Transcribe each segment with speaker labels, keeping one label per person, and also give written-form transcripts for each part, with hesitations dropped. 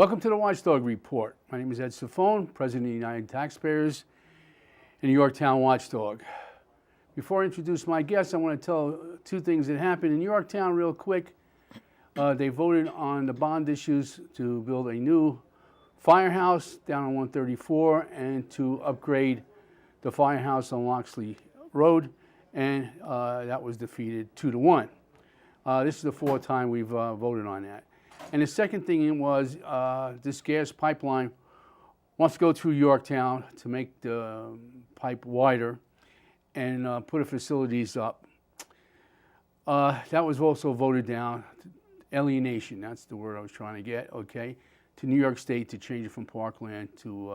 Speaker 1: Welcome to the Watchdog Report. My name is Ed Ciffone, President of the United Taxpayers and Yorktown Watchdog. Before I introduce my guests, I want to tell two things that happened in Yorktown real quick. They voted on the bond issues to build a new firehouse down on 134 and to upgrade the firehouse on Loxley Road, and that was defeated 2-1. This is the fourth time we've voted on that. And the second thing was this gas pipeline wants to go through Yorktown to make the pipe wider and put the facilities up. That was also voted down. Alienation, that's the word I was trying to get, okay, to New York State to change it from parkland to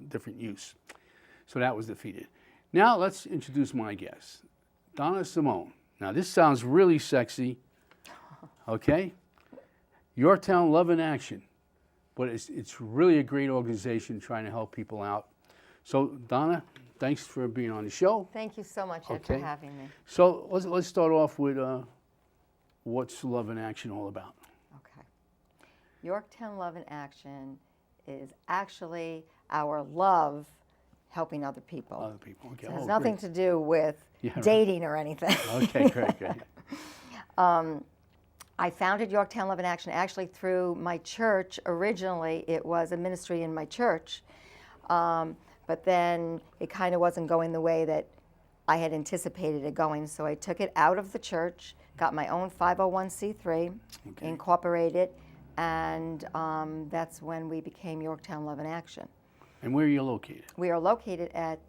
Speaker 1: different use. So that was defeated. Now let's introduce my guest, Donna Simone. Now this sounds really sexy, okay? Yorktown Love in Action, but it's really a great organization trying to help people out. So Donna, thanks for being on the show.
Speaker 2: Thank you so much, Ed, for having me.
Speaker 1: So let's start off with what's Love in Action all about?
Speaker 2: Okay. Yorktown Love in Action is actually our love helping other people.
Speaker 1: Other people, okay.
Speaker 2: So it has nothing to do with dating or anything.
Speaker 1: Okay, great.
Speaker 2: I founded Yorktown Love in Action actually through my church. Originally, it was a ministry in my church, but then it kind of wasn't going the way that I had anticipated it going, so I took it out of the church, got my own 501c3, incorporated, and that's when we became Yorktown Love in Action.
Speaker 1: And where are you located?
Speaker 2: We are located at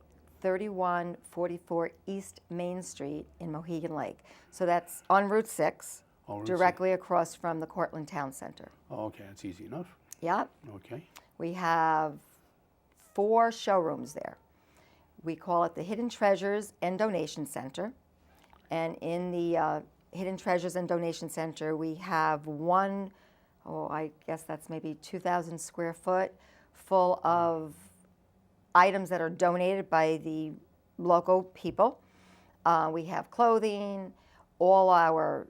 Speaker 2: 3144 East Main Street in Mohegan Lake. So that's on Route 6, directly across from the Cortland Town Center.
Speaker 1: Oh, okay, that's easy enough.
Speaker 2: Yep.
Speaker 1: Okay.
Speaker 2: We have 4 showrooms there. We call it the Hidden Treasures and Donation Center. And in the Hidden Treasures and Donation Center, we have one, I guess that's maybe 2,000 square foot, full of items that are donated by the local people. We have clothing. All our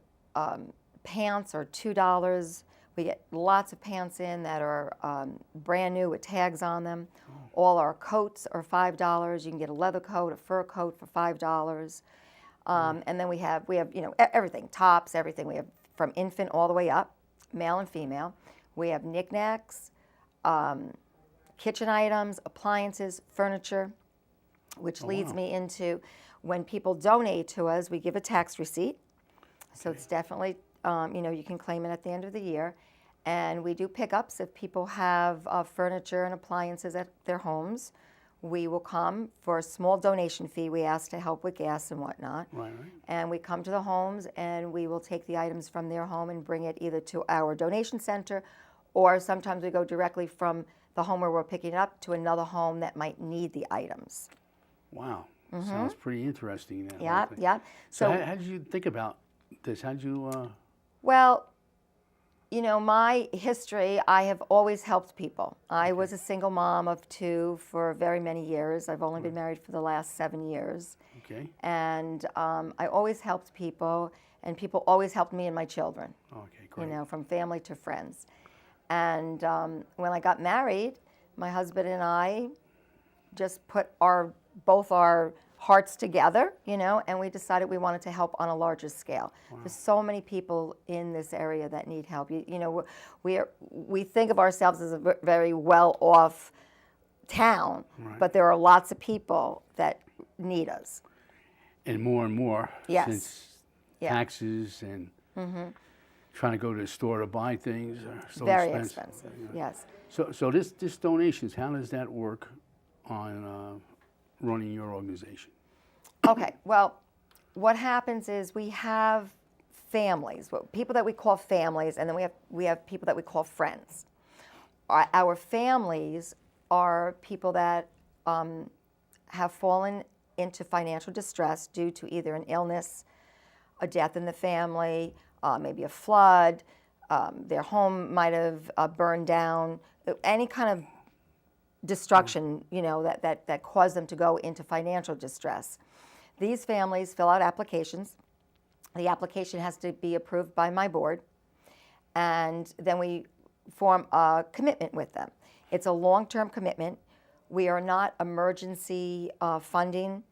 Speaker 2: pants are $2. We get lots of pants in that are brand new with tags on them. All our coats are $5. You can get a leather coat, a fur coat for $5. And then we have everything, tops, everything. We have from infant all the way up, male and female. We have knickknacks, kitchen items, appliances, furniture, which leads me into when people donate to us, we give a tax receipt. So it's definitely, you can claim it at the end of the year. And we do pickups if people have furniture and appliances at their homes. We will come for a small donation fee. We ask to help with gas and whatnot. Right. And we come to the homes and we will take the items from their home and bring it either to our donation center, or sometimes we go directly from the home where we're picking it up to another home that might need the items.
Speaker 1: Wow. Sounds pretty interesting.
Speaker 2: Yeah.
Speaker 1: So how did you think about this? How did you...
Speaker 2: Well, my history, I have always helped people. I was a single mom of 2 for very many years. I've only been married for the last 7 years. Okay. And I always helped people, and people always helped me and my children. Okay, great. From family to friends. And when I got married, my husband and I just put both our hearts together, and we decided we wanted to help on a larger scale. Wow. There's so many people in this area that need help. We think of ourselves as a very well-off town, but there are lots of people that need us.
Speaker 1: And more, since taxes and trying to go to the store to buy things are so
Speaker 2: very expensive. Yes.
Speaker 1: So this donations, how does that work on running your organization?
Speaker 2: Okay, well, what happens is we have families, people that we call families, and then we have people that we call friends. Our families are people that have fallen into financial distress due to either an illness, a death in the family, maybe a flood, their home might have burned down, any kind of destruction, that caused them to go into financial distress. These families fill out applications. The application has to be approved by my board, and then we form a commitment with them. It's a long-term commitment. We are not emergency funding.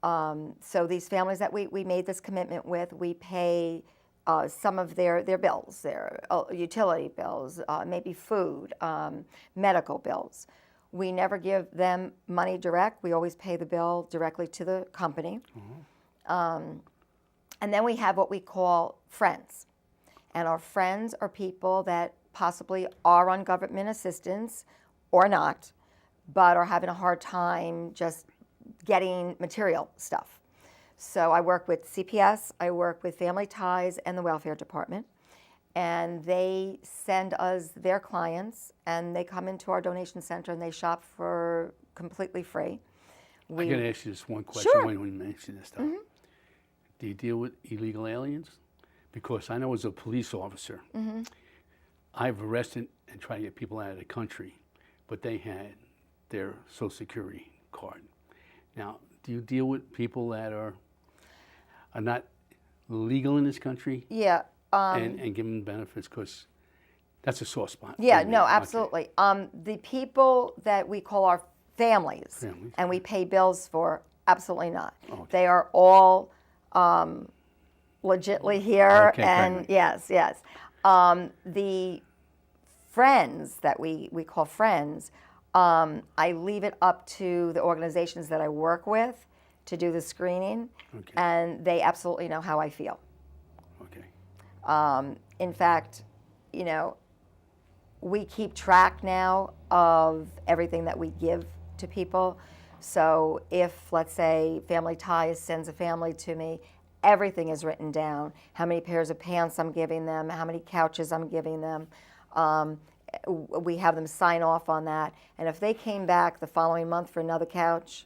Speaker 2: So these families that we made this commitment with, we pay some of their bills, their utility bills, maybe food, medical bills. We never give them money direct. We always pay the bill directly to the company. And then we have what we call friends. And our friends are people that possibly are on government assistance or not, but are having a hard time just getting material stuff. So I work with CPS, I work with Family Ties and the Welfare Department, and they send us their clients, and they come into our donation center and they shop for completely free.
Speaker 1: I'm going to ask you this one question
Speaker 2: Sure.
Speaker 1: when you mention this stuff. Do you deal with illegal aliens? Because I know as a police officer, I've arrested and tried to get people out of the country, but they had their Social Security card. Now, do you deal with people that are not legal in this country?
Speaker 2: Yeah.
Speaker 1: And give them benefits? Because that's a sore spot.
Speaker 2: Yeah,
Speaker 1: for me.
Speaker 2: no,
Speaker 1: Okay.
Speaker 2: absolutely. The people that we call our families, and we pay bills for, absolutely not.
Speaker 1: Okay.
Speaker 2: They are all legitly here,
Speaker 1: Okay,
Speaker 2: and
Speaker 1: great.
Speaker 2: yes. The friends that we call friends, I leave it up to the organizations that I work with to do the screening,
Speaker 1: Okay.
Speaker 2: and they absolutely know how I feel.
Speaker 1: Okay.
Speaker 2: In fact, we keep track now of everything that we give to people. So if, let's say, Family Ties sends a family to me, everything is written down. How many pairs of pants I'm giving them, how many couches I'm giving them. We have them sign off on that. And if they came back the following month for another couch,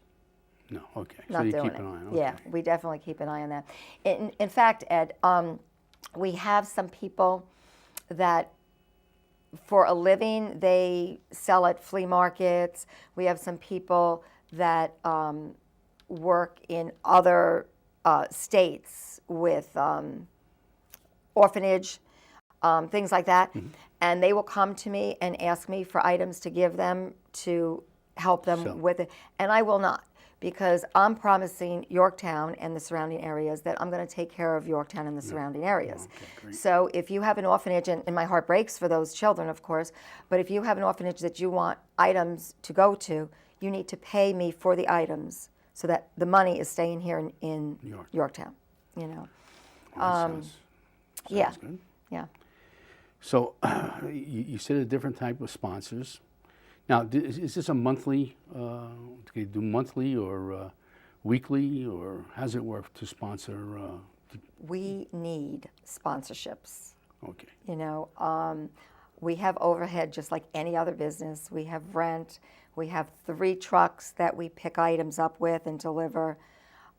Speaker 1: No, okay.
Speaker 2: not
Speaker 1: so you
Speaker 2: doing
Speaker 1: keep
Speaker 2: it.
Speaker 1: an eye on it.
Speaker 2: Yeah,
Speaker 1: Okay.
Speaker 2: we definitely keep an eye on that. In fact, Ed, we have some people that for a living, they sell at flea markets. We have some people that work in other states with orphanage, things like that. And they will come to me and ask me for items to give them to help them
Speaker 1: So-
Speaker 2: with it. And I will not, because I'm promising Yorktown and the surrounding areas that I'm going to take care of Yorktown and the surrounding areas.
Speaker 1: Okay, great.
Speaker 2: So if you have an orphanage, and my heart breaks for those children, of course, but if you have an orphanage that you want items to go to, you need to pay me for the items so that the money is staying here in Yorktown.
Speaker 1: Well, that sounds
Speaker 2: Yeah.
Speaker 1: good.
Speaker 2: Yeah.
Speaker 1: So you said a different type of sponsors. Now, is this a monthly, do you do monthly or weekly, or how does it work to sponsor?
Speaker 2: We need sponsorships.
Speaker 1: Okay.
Speaker 2: We have overhead just like any other business. We have rent. We have 3 trucks that we pick items up with and deliver.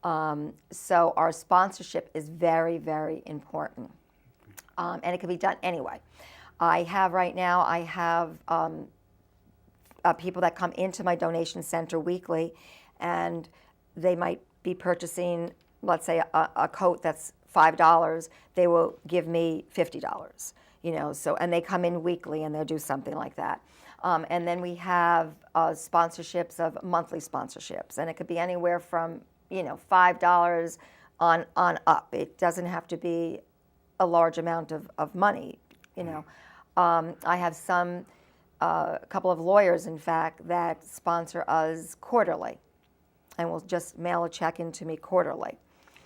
Speaker 2: So our sponsorship is very, very important. And it can be done anyway. I have people that come into my donation center weekly, and they might be purchasing, let's say, a coat that's $5. They will give me $50. So, and they come in weekly and they'll do something like that. And then we have sponsorships of monthly sponsorships, and it could be anywhere from $5 on up. It doesn't have to be a large amount of money. I have a couple of lawyers, in fact, that sponsor us quarterly, and will just mail a check into me quarterly.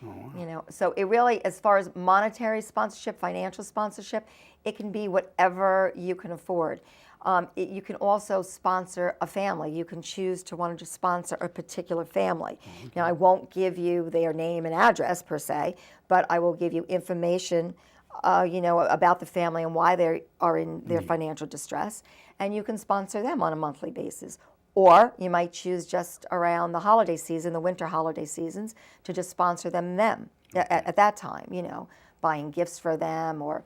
Speaker 1: Oh, wow.
Speaker 2: So it really, as far as monetary sponsorship, financial sponsorship, it can be whatever you can afford. You can also sponsor a family. You can choose to want to sponsor a particular family. Now, I won't give you their name and address per se, but I will give you information, about the family and why they are in their financial distress, and you can sponsor them on a monthly basis. Or you might choose just around the holiday season, the winter holiday seasons, to just sponsor them at that time, buying gifts for them, or,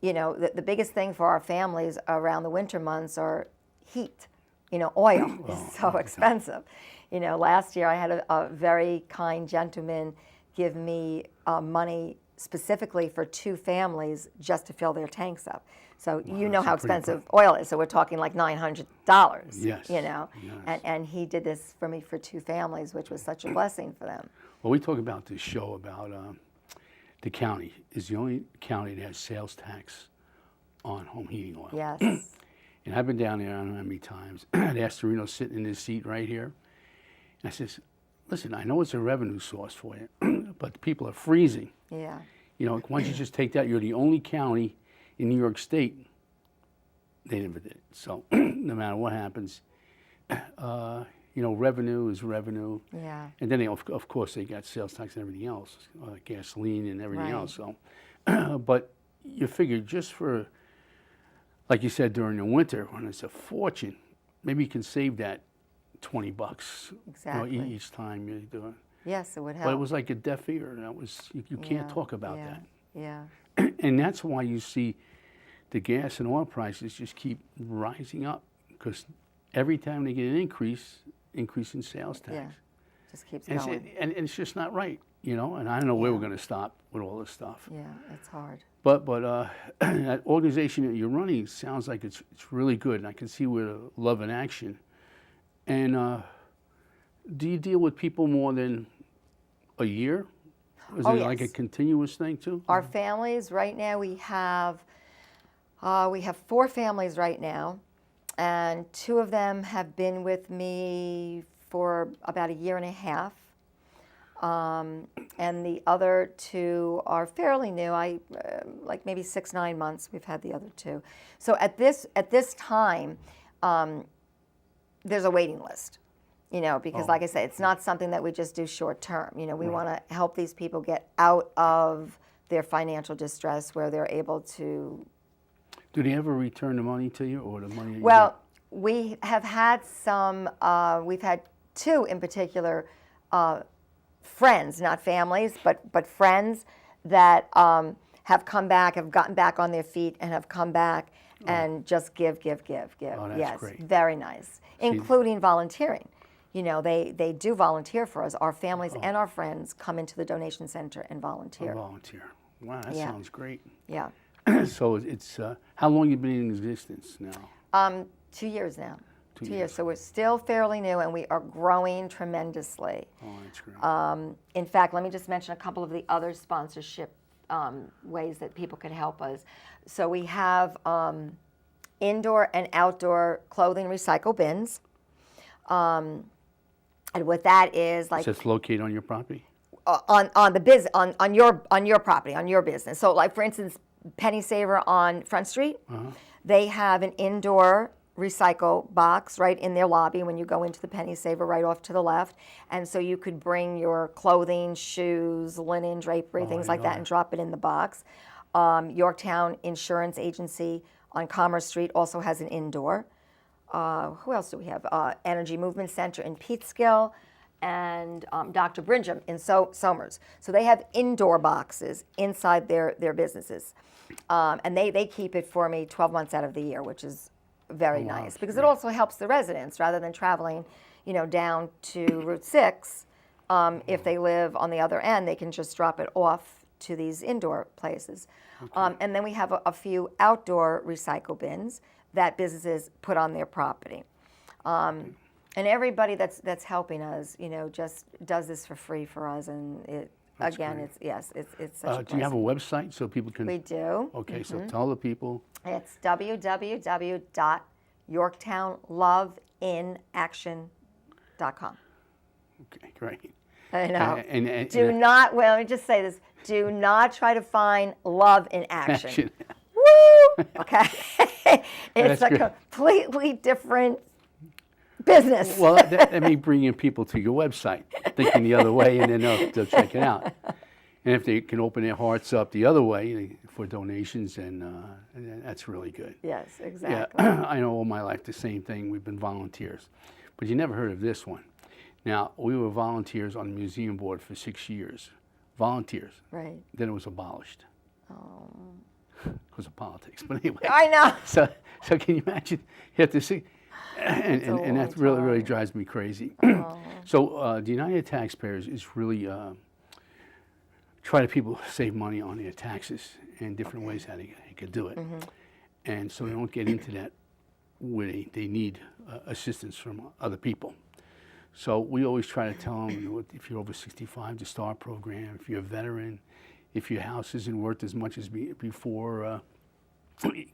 Speaker 2: the biggest thing for our families around the winter months are heat. Oil is so expensive. Last year I had a very kind gentleman give me money specifically for 2 families just to fill their tanks up. So you know
Speaker 1: that's
Speaker 2: how
Speaker 1: a pretty
Speaker 2: expensive oil is. So we're talking like $900.
Speaker 1: Yes,
Speaker 2: You know,
Speaker 1: yes.
Speaker 2: and he did this for me for 2 families, which was such a blessing for them.
Speaker 1: Well, we talk about this show about the county is the only county that has sales tax on home heating oil.
Speaker 2: Yes.
Speaker 1: And I've been down there, I don't know how many times. I'd asked Torino sitting in his seat right here. And I says, listen, I know it's a revenue source for you, but the people are freezing.
Speaker 2: Yeah.
Speaker 1: You know, why don't you just take that? You're the only county in New York State. They never did it. So no matter what happens, you know, revenue is revenue.
Speaker 2: Yeah.
Speaker 1: And then, they, of course, they got sales tax and everything else, gasoline and everything
Speaker 2: Right.
Speaker 1: else. So, but you figure just for, like you said, during the winter, when it's a fortune, maybe you can save that $20
Speaker 2: Exactly.
Speaker 1: you know, each time you do it.
Speaker 2: Yes, it would help.
Speaker 1: But it was like a deaf ear. That was you can't
Speaker 2: Yeah,
Speaker 1: talk about
Speaker 2: yeah,
Speaker 1: that.
Speaker 2: Yeah.
Speaker 1: And that's why you see the gas and oil prices just keep rising up, because every time they get an increase in sales tax.
Speaker 2: Yeah. Just keeps
Speaker 1: And
Speaker 2: going.
Speaker 1: and it's just not right, you know. And I don't know where
Speaker 2: Yeah.
Speaker 1: we're going to stop with all this stuff.
Speaker 2: Yeah, it's hard.
Speaker 1: But that organization that you're running sounds like it's really good, and I can see where the love in action. And do you deal with people more than a year? Is
Speaker 2: Oh,
Speaker 1: it like a
Speaker 2: yes.
Speaker 1: continuous thing too?
Speaker 2: Our families right now, we have 4 families right now, and 2 of them have been with me for about a year and a half. And the other 2 are fairly new. Like maybe 6, 9 months. We've had the other 2. So at this time, there's a waiting list. You know, because like I say, it's not something that we just do short term. You know, we want to help these people get out of their financial distress where they're able to.
Speaker 1: Do they ever return the money to you, or the money? That you
Speaker 2: Well, we have had some. We've had 2 in particular, friends, not families, but friends that have come back, have gotten back on their feet, and have come back and just give.
Speaker 1: Oh, that's
Speaker 2: yes,
Speaker 1: great.
Speaker 2: very nice, including volunteering. You know, they do volunteer for us. Our families and our friends come into the donation center and volunteer.
Speaker 1: volunteer? Wow, that
Speaker 2: Yeah.
Speaker 1: sounds great.
Speaker 2: Yeah.
Speaker 1: So it's how long you been in existence now?
Speaker 2: 2 years now.
Speaker 1: 2
Speaker 2: 2 years.
Speaker 1: years.
Speaker 2: So we're still fairly new, and we are growing tremendously.
Speaker 1: Oh, that's great.
Speaker 2: In fact, let me just mention a couple of the other sponsorship ways that people can help us. So we have indoor and outdoor clothing recycle bins. And what that is, like,
Speaker 1: So it's located on your property?
Speaker 2: on the on your property, on your business. So, like, for instance, Penny Saver on Front Street, they have an indoor recycle box right in their lobby when you go into the Penny Saver, right off to the left. And so you could bring your clothing, shoes, linen, drapery, things like that, and drop it in the box. Yorktown Insurance Agency on Commerce Street also has an indoor. Who else do we have? Energy Movement Center in Peekskill, and Dr. Bringham in Somers. So they have indoor boxes inside their businesses. And they keep it for me 12 months out of the year, which is very nice, because it also helps the residents rather than traveling, you know, down to Route 6. If they live on the other end, they can just drop it off to these indoor places. And then we have a few outdoor recycle bins that businesses put on their property. And everybody that's helping us, you know, just does this for free for us. And
Speaker 1: That's
Speaker 2: again,
Speaker 1: great.
Speaker 2: it's such a
Speaker 1: Do you have a
Speaker 2: blessing.
Speaker 1: website so people can?
Speaker 2: We do.
Speaker 1: Okay, so tell the people.
Speaker 2: It's www.yorktownloveinaction.com.
Speaker 1: Okay, great.
Speaker 2: I know.
Speaker 1: And
Speaker 2: Do not, well, let me just say this. Do not try to find love in action.
Speaker 1: action.
Speaker 2: Woo! Okay. It's
Speaker 1: That's
Speaker 2: a
Speaker 1: great.
Speaker 2: completely different business.
Speaker 1: Well, that may bring in people to your website, thinking the other way, and then they'll check it out. And if they can open their hearts up the other way for donations, and that's really good.
Speaker 2: Yes,
Speaker 1: Yeah,
Speaker 2: exactly.
Speaker 1: I know all my life the same thing. We've been volunteers, but you never heard of this one. Now, we were volunteers on the museum board for 6 years. Volunteers.
Speaker 2: Right.
Speaker 1: Then it was abolished. Because of politics. But anyway.
Speaker 2: I know.
Speaker 1: So can you imagine? You have to see. And
Speaker 2: a
Speaker 1: that
Speaker 2: long
Speaker 1: really
Speaker 2: time.
Speaker 1: drives me crazy. So the United Taxpayers is really try to people save money on their taxes and different ways how they could do it. And so they don't get into that where they need assistance from other people. So we always try to tell them, if you're over 65, the STAR program, if you're a veteran, if your house isn't worth as much as before,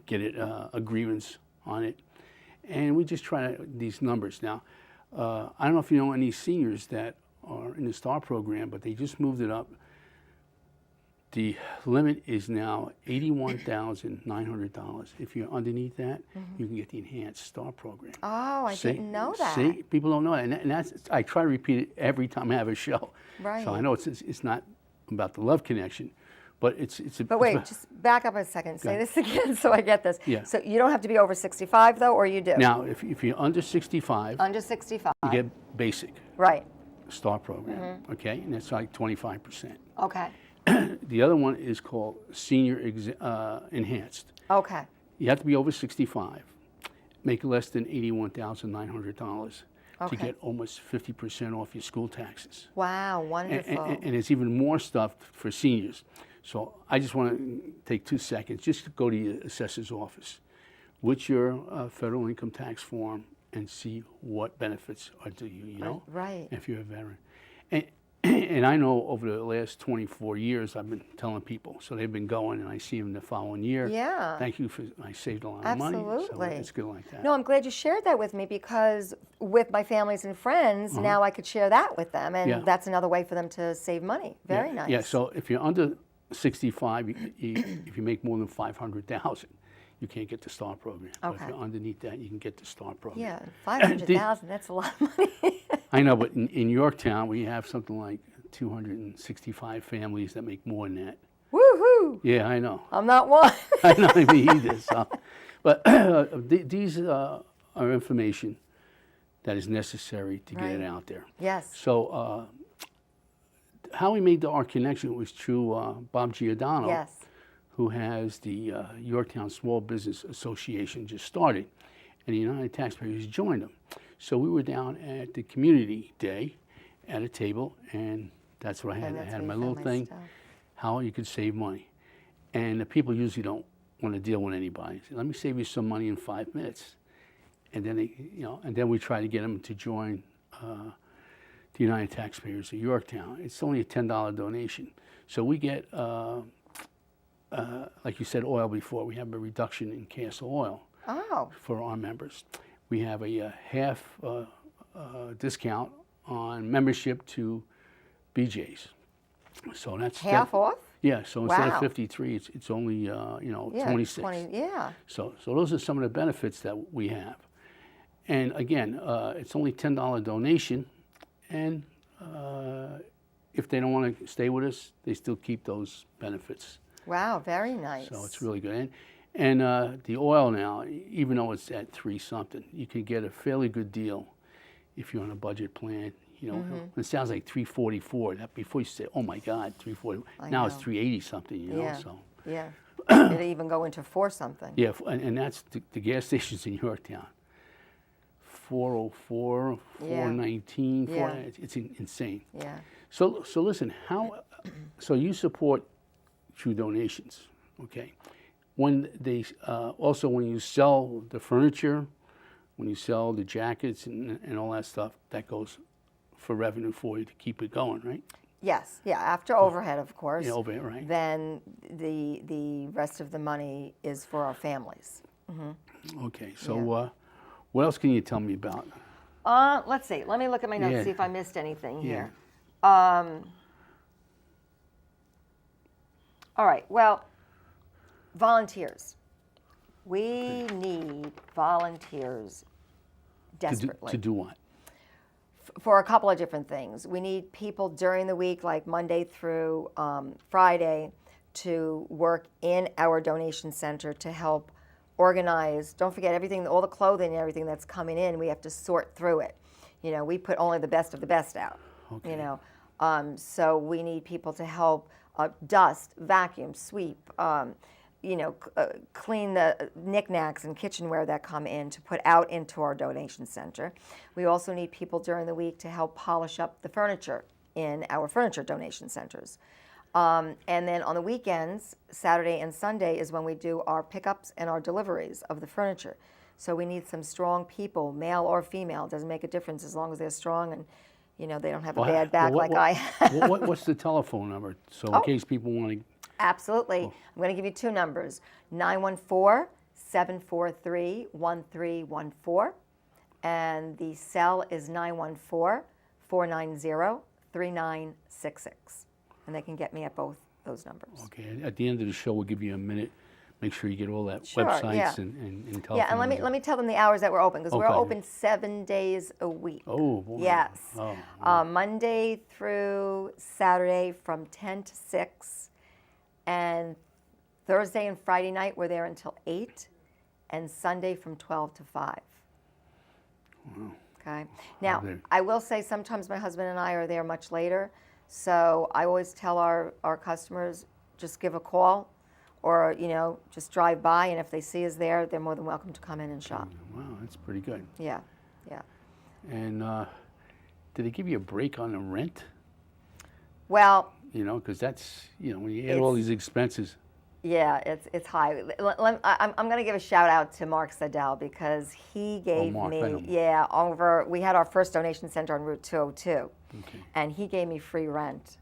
Speaker 1: get a grievance on it. And we just try these numbers. Now, I don't know if you know any seniors that are in the STAR program, but they just moved it up. The limit is now $81,900. If you're underneath that, you can get the enhanced STAR program.
Speaker 2: Oh, I didn't know that.
Speaker 1: See, people don't know that, and that's I try to repeat it every time I have a show.
Speaker 2: Right.
Speaker 1: So I know it's not about the love connection, but it's.
Speaker 2: But wait, just back up a second. Say this again so I get this.
Speaker 1: Yeah.
Speaker 2: So you don't have to be over 65 though, or you do?
Speaker 1: Now, if you're under 65,
Speaker 2: Under 65.
Speaker 1: you get basic
Speaker 2: Right.
Speaker 1: STAR program. Okay, and it's like 25%.
Speaker 2: Okay.
Speaker 1: The other one is called Senior Enhanced.
Speaker 2: Okay.
Speaker 1: You have to be over 65, make less than $81,900
Speaker 2: Okay.
Speaker 1: to get almost 50% off your school taxes.
Speaker 2: Wow, wonderful.
Speaker 1: And there's even more stuff for seniors. So I just want to take 2 seconds just to go to your assessor's office with your federal income tax form and see what benefits are due you, you know?
Speaker 2: Right.
Speaker 1: If you're a veteran. And I know over the last 24 years, I've been telling people, so they've been going, and I see them the following year.
Speaker 2: Yeah.
Speaker 1: Thank you I saved a lot of money.
Speaker 2: Absolutely.
Speaker 1: So it's good like that.
Speaker 2: No, I'm glad you shared that with me because with my families and friends, now I could share that with them, and
Speaker 1: Yeah.
Speaker 2: that's another way for them to save money. Very nice.
Speaker 1: Yeah, so if you're under 65, if you make more than 500,000, you can't get the STAR program. But if
Speaker 2: Okay.
Speaker 1: you're underneath that, you can get the STAR program.
Speaker 2: Yeah, 500,000, that's a lot of money.
Speaker 1: I know, but in Yorktown, we have something like 265 families that make more than that.
Speaker 2: Woohoo!
Speaker 1: Yeah, I know.
Speaker 2: I'm not one.
Speaker 1: I know, me either. So. But these are information that is necessary to get it out there.
Speaker 2: Yes.
Speaker 1: So how we made our connection was through Bob Giordano,
Speaker 2: Yes.
Speaker 1: who has the Yorktown Small Business Association just started, and the United Taxpayers joined them. So we were down at the community day at a table, and that's what I had. I
Speaker 2: that's
Speaker 1: had
Speaker 2: where
Speaker 1: my
Speaker 2: you
Speaker 1: little
Speaker 2: found my
Speaker 1: thing,
Speaker 2: stuff.
Speaker 1: how you could save money. And the people usually don't want to deal with anybody. Say, let me save you some money in 5 minutes. And then they, and then we try to get them to join the United Taxpayers of Yorktown. It's only a $10 donation. So we get, like you said, oil before. We have a reduction in Castle Oil
Speaker 2: Oh,
Speaker 1: for our members. We have a half discount on membership to BJ's. So that's
Speaker 2: half off?
Speaker 1: Yeah. So instead
Speaker 2: Wow.
Speaker 1: of 53, it's only
Speaker 2: Yeah,
Speaker 1: 26.
Speaker 2: 20, yeah.
Speaker 1: So those are some of the benefits that we have. And again, it's only $10 donation, and if they don't want to stay with us, they still keep those benefits.
Speaker 2: Wow, very nice.
Speaker 1: So it's really good. And the oil now, even though it's at $3-something, you can get a fairly good deal if you're on a budget plan. It sounds like $3.44. That before you say, "Oh my God, $3.40." Now it's
Speaker 2: know.
Speaker 1: $3.80-something.
Speaker 2: Yeah.
Speaker 1: So
Speaker 2: Yeah. It'd even go into 4 something.
Speaker 1: yeah, and that's the gas stations in Yorktown. 404,
Speaker 2: Yeah.
Speaker 1: 419,
Speaker 2: Yeah.
Speaker 1: it's insane.
Speaker 2: Yeah.
Speaker 1: So listen, so you support through donations, okay? When they also when you sell the furniture, when you sell the jackets and all that stuff, that goes for revenue for you to keep it going, right?
Speaker 2: Yes. Yeah. After overhead, of course.
Speaker 1: Yeah, overhead, right.
Speaker 2: Then the rest of the money is for our families.
Speaker 1: Okay, so what else can you tell me about?
Speaker 2: Let's see. Let me look at my notes,
Speaker 1: Yeah.
Speaker 2: see if I missed anything
Speaker 1: Yeah.
Speaker 2: here. All right. Well, volunteers. We need volunteers desperately.
Speaker 1: To do what?
Speaker 2: For a couple of different things. We need people during the week, like Monday through Friday, to work in our donation center to help organize. Don't forget everything, all the clothing and everything that's coming in, we have to sort through it. We put only the best of the best out.
Speaker 1: Okay.
Speaker 2: So we need people to help dust, vacuum, sweep, clean the knickknacks and kitchenware that come in to put out into our donation center. We also need people during the week to help polish up the furniture in our furniture donation centers. And then on the weekends, Saturday and Sunday is when we do our pickups and our deliveries of the furniture. So we need some strong people, male or female. It doesn't make a difference as long as they're strong and, they don't have a bad back like I have.
Speaker 1: What's the telephone number? So in case people want to...
Speaker 2: Absolutely. I'm going to give you two numbers, 914-743-1314. And the cell is 914-490-3966. And they can get me at both those numbers.
Speaker 1: Okay. At the end of the show, we'll give you a minute. Make sure you get all that
Speaker 2: Sure,
Speaker 1: websites
Speaker 2: yeah.
Speaker 1: and telephone.
Speaker 2: Yeah, and let me tell them the hours that we're open, because we're
Speaker 1: Okay.
Speaker 2: open 7 days a week.
Speaker 1: Oh, boy.
Speaker 2: Yes.
Speaker 1: Oh,
Speaker 2: Monday through Saturday from 10 to 6. And Thursday and Friday night we're there until 8. And Sunday from 12 to 5.
Speaker 1: Wow.
Speaker 2: Okay. Now,
Speaker 1: Okay.
Speaker 2: I will say sometimes my husband and I are there much later. So I always tell our customers, just give a call or, just drive by. And if they see us there, they're more than welcome to come in and shop.
Speaker 1: Wow, that's pretty good.
Speaker 2: Yeah, yeah.
Speaker 1: And did they give you a break on the rent?
Speaker 2: Well,
Speaker 1: Because that's, when you add all these expenses.
Speaker 2: yeah, it's high. I'm going to give a shout out to Mark Sadell because he gave
Speaker 1: Mark, I know
Speaker 2: me, we had our first donation center on Route 202.
Speaker 1: Okay.
Speaker 2: And he gave me free rent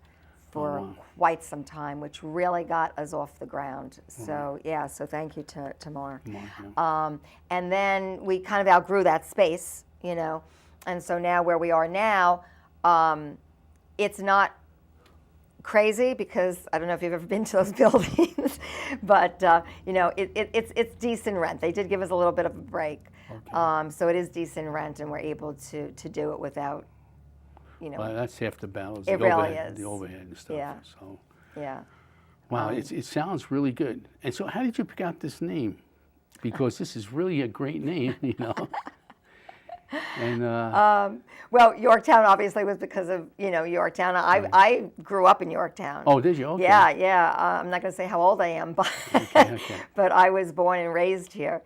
Speaker 2: for
Speaker 1: wow.
Speaker 2: quite some time, which really got us off the ground. So, so thank you to Mark.
Speaker 1: Mark, yeah.
Speaker 2: And then we kind of outgrew that space, and so now where we are now, it's not crazy because I don't know if you've ever been to those buildings, but it's decent rent. They did give us a little bit of a break,
Speaker 1: Okay.
Speaker 2: so it is decent rent, and we're able to do it without,
Speaker 1: Well, that's half the battle. Is
Speaker 2: It
Speaker 1: the
Speaker 2: really
Speaker 1: overhead,
Speaker 2: is.
Speaker 1: The overhead and stuff.
Speaker 2: Yeah.
Speaker 1: So,
Speaker 2: yeah.
Speaker 1: wow, it sounds really good. And so, how did you pick out this name? Because this is really a great name, And
Speaker 2: Well, Yorktown obviously was because of Yorktown. I grew up in Yorktown.
Speaker 1: oh, did you? Okay.
Speaker 2: Yeah. I'm not going to say how old I am, but
Speaker 1: Okay.
Speaker 2: but I was born and raised here.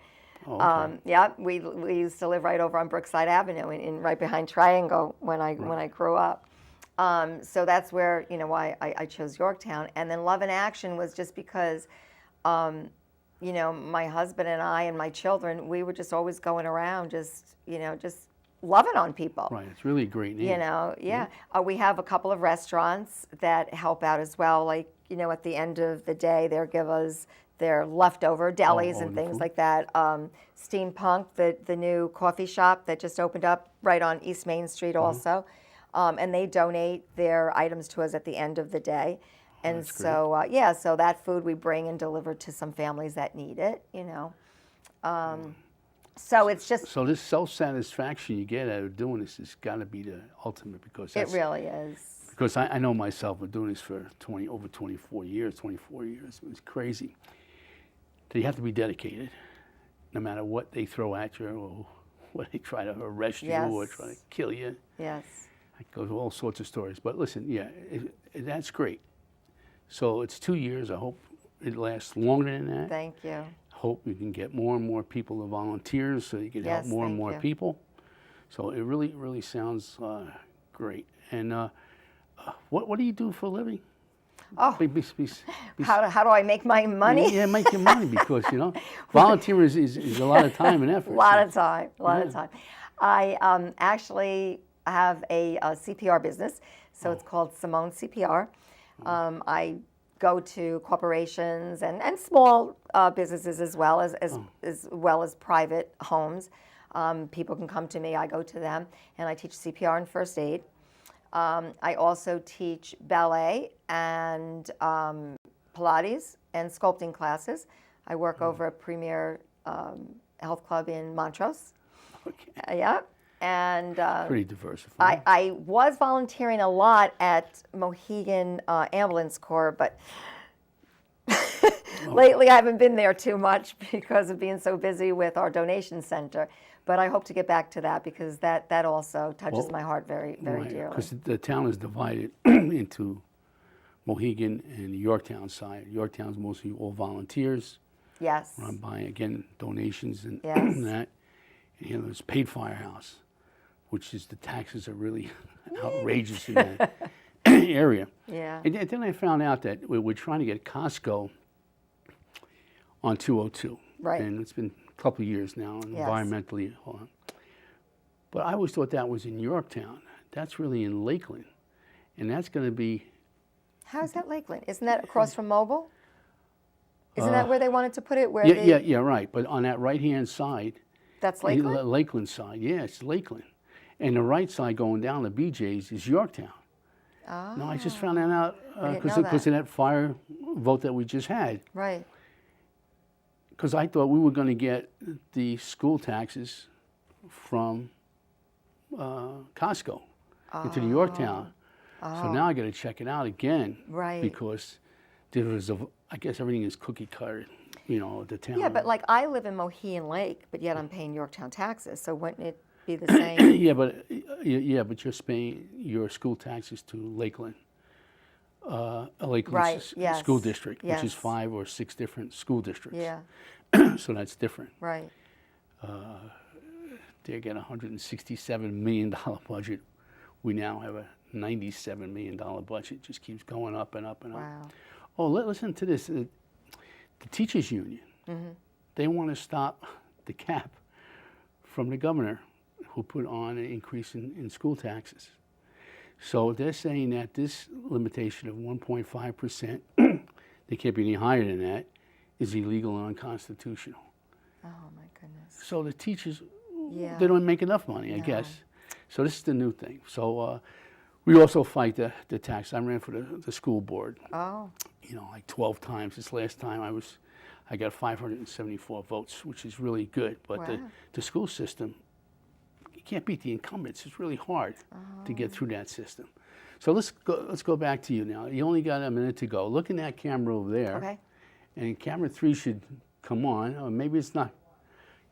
Speaker 1: Oh, okay.
Speaker 2: Yeah, we used to live right over on Brookside Avenue, in right behind Triangle when I grew up. So that's where why I chose Yorktown, and then Love in Action was just because, my husband and I and my children, we were just always going around, just loving on people.
Speaker 1: Right. It's really a great name.
Speaker 2: We have a couple of restaurants that help out as well. Like at the end of the day, they'll give us their leftover delis and
Speaker 1: the
Speaker 2: things
Speaker 1: food?
Speaker 2: like that. Steampunk, the new coffee shop that just opened up right on East Main Street also. And they donate their items to us at the end of the day. And
Speaker 1: that's
Speaker 2: so, so that food we bring and deliver to some families that need it, So it's just,
Speaker 1: So this self-satisfaction you get out of doing this has got to be the ultimate, because
Speaker 2: it
Speaker 1: that's,
Speaker 2: really is.
Speaker 1: because I know myself, I've been doing this for over 24 years. It's crazy. So you have to be dedicated, no matter what they throw at you or what they try to arrest you or
Speaker 2: Yes.
Speaker 1: try to kill you.
Speaker 2: Yes.
Speaker 1: It goes all sorts of stories. But listen, that's great. So it's 2 years. I hope it lasts longer than that.
Speaker 2: Thank you.
Speaker 1: Hope you can get more and more people to volunteers so you can help
Speaker 2: Yes,
Speaker 1: more and
Speaker 2: thank
Speaker 1: more
Speaker 2: you.
Speaker 1: people. So it really, really sounds great. And what do you do for a living?
Speaker 2: Oh,
Speaker 1: Be-
Speaker 2: how do I make my money?
Speaker 1: Yeah, make your money, because volunteering is a lot of time and effort.
Speaker 2: A lot of time. I actually have a CPR business, so it's called Simone CPR. I go to corporations and small businesses as well as private homes. People can come to me, I go to them, and I teach CPR and first aid. I also teach ballet and Pilates and sculpting classes. I work over at Premier Health Club in Montrose.
Speaker 1: Okay.
Speaker 2: And
Speaker 1: Pretty diversified.
Speaker 2: I was volunteering a lot at Mohegan Ambulance Corps, but lately I haven't been there too much because of being so busy with our donation center. But I hope to get back to that because that also touches my heart very, very dearly.
Speaker 1: Because the town is divided into Mohegan and the Yorktown side. Yorktown's mostly all volunteers,
Speaker 2: Yes.
Speaker 1: run by, again, donations and
Speaker 2: Yes.
Speaker 1: that. And there's Paid Firehouse, which is the taxes are really outrageous in that. area.
Speaker 2: Yeah.
Speaker 1: And then I found out that we're trying to get Costco on 202.
Speaker 2: Right.
Speaker 1: And it's been a couple of years now,
Speaker 2: Yes.
Speaker 1: environmentally. But I always thought that was in Yorktown. That's really in Lakeland. And that's going to be...
Speaker 2: How's that Lakeland? Isn't that across from Mobile? Isn't that where they wanted to put it? Where
Speaker 1: Yeah, right. But on that right-hand side...
Speaker 2: That's Lakeland?
Speaker 1: Lakeland side, yeah, it's Lakeland. And the right side going down to BJ's is Yorktown.
Speaker 2: Oh.
Speaker 1: No, I just found that out
Speaker 2: I didn't know
Speaker 1: because
Speaker 2: that.
Speaker 1: of that fire vote that we just had.
Speaker 2: Right.
Speaker 1: Because I thought we were going to get the school taxes from Costco into the Yorktown. So now I got to check it out again.
Speaker 2: Right.
Speaker 1: Because there was I guess everything is cookie cutter, you know, the town.
Speaker 2: Yeah, but like I live in Mohegan Lake, but yet I'm paying Yorktown taxes. So wouldn't it be the same?
Speaker 1: but you're paying your school taxes to Lakeland. Lakeland
Speaker 2: Right, yes,
Speaker 1: School District, which is
Speaker 2: yes.
Speaker 1: 5 or 6 different school districts.
Speaker 2: Yeah.
Speaker 1: So that's different.
Speaker 2: Right.
Speaker 1: They get a $167 million budget. We now have a $97 million budget. Just keeps going up and up and up.
Speaker 2: Wow.
Speaker 1: Oh, listen to this. The teachers union, they want to stop the cap from the governor who put on an increase in school taxes. So they're saying that this limitation of 1.5%, they can't be any higher than that, is illegal and unconstitutional.
Speaker 2: Oh my goodness.
Speaker 1: So the teachers,
Speaker 2: Yeah.
Speaker 1: they don't make enough money, I guess. So this is the new thing. So we also fight the tax. I ran for the school board,
Speaker 2: Oh.
Speaker 1: you know, like 12 times. This last time I got 574 votes, which is really good. But
Speaker 2: Wow.
Speaker 1: the school system, you can't beat the incumbents. It's really hard to get through that system. So let's go back to you now. You only got a minute to go. Look in that camera over there.
Speaker 2: Okay.
Speaker 1: And camera 3 should come on. Or maybe it's not.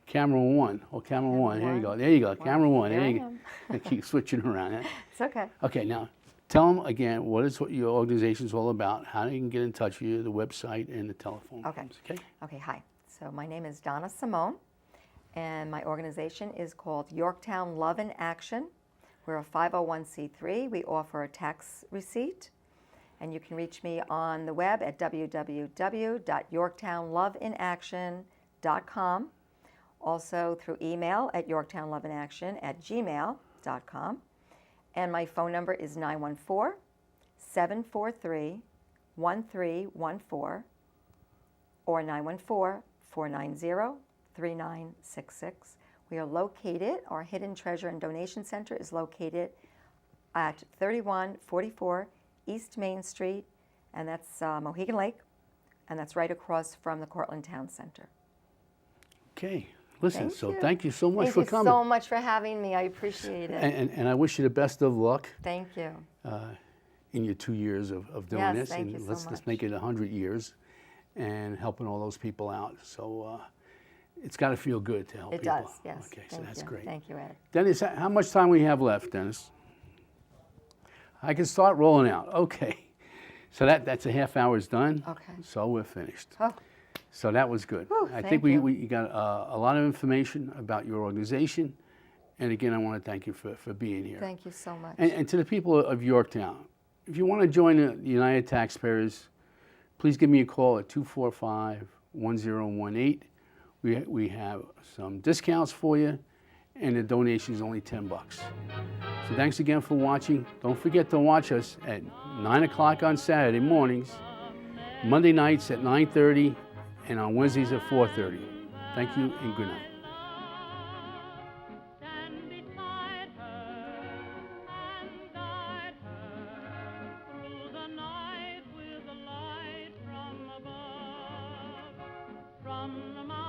Speaker 1: Camera 1. Oh, camera 1. There you go. There you go. Camera 1.
Speaker 2: There
Speaker 1: There
Speaker 2: I
Speaker 1: you go. I keep switching around. Huh?
Speaker 2: It's okay.
Speaker 1: Okay, now tell them again what your organization is all about, how they can get in touch with you, the website, and the telephone.
Speaker 2: Okay.
Speaker 1: numbers, okay?
Speaker 2: Okay, hi. So my name is Donna Simone, and my organization is called Yorktown Love in Action. We're a 501c3. We offer a tax receipt, and you can reach me on the web at www.yorktownloveinaction.com. Also through email at yorktownloveinaction@gmail.com. And my phone number is 914-743-1314 or 914-490-3966. We are located, our Hidden Treasure and Donation Center is located at 3144 East Main Street, and that's Mohegan Lake, and that's right across from the Cortland Town Center.
Speaker 1: Okay. Listen,
Speaker 2: Thank you.
Speaker 1: Thank you so much
Speaker 2: Thank
Speaker 1: for
Speaker 2: you
Speaker 1: coming.
Speaker 2: so much for having me. I appreciate it.
Speaker 1: And I wish you the best of luck
Speaker 2: Thank you.
Speaker 1: in your 2 years of doing
Speaker 2: Yes,
Speaker 1: this.
Speaker 2: thank
Speaker 1: And
Speaker 2: you so
Speaker 1: let's
Speaker 2: much.
Speaker 1: make it 100 years and helping all those people out. So it's got to feel good to help
Speaker 2: It
Speaker 1: people.
Speaker 2: does, yes.
Speaker 1: Okay, so
Speaker 2: Thank
Speaker 1: that's
Speaker 2: you.
Speaker 1: great.
Speaker 2: Thank you, Ed.
Speaker 1: Dennis, how much time we have left, Dennis? I can start rolling out. Okay. So that's a half hour's done.
Speaker 2: Okay.
Speaker 1: So we're finished.
Speaker 2: Oh,
Speaker 1: So that was good.
Speaker 2: Whew,
Speaker 1: I
Speaker 2: thank
Speaker 1: think
Speaker 2: you.
Speaker 1: we got a lot of information about your organization. And again, I want to thank you for being here.
Speaker 2: thank you so much.
Speaker 1: And to the people of Yorktown, if you want to join the United Taxpayers, please give me a call at 245-1018. We have some discounts for you, and the donation is only $10. So thanks again for watching. Don't forget to watch us at 9 o'clock on Saturday mornings, Monday nights at 9:30, and on Wednesdays at 4:30. Thank you and good night.
Speaker 3: Stand beside her and guide her through the night with the light from above, from the mountain.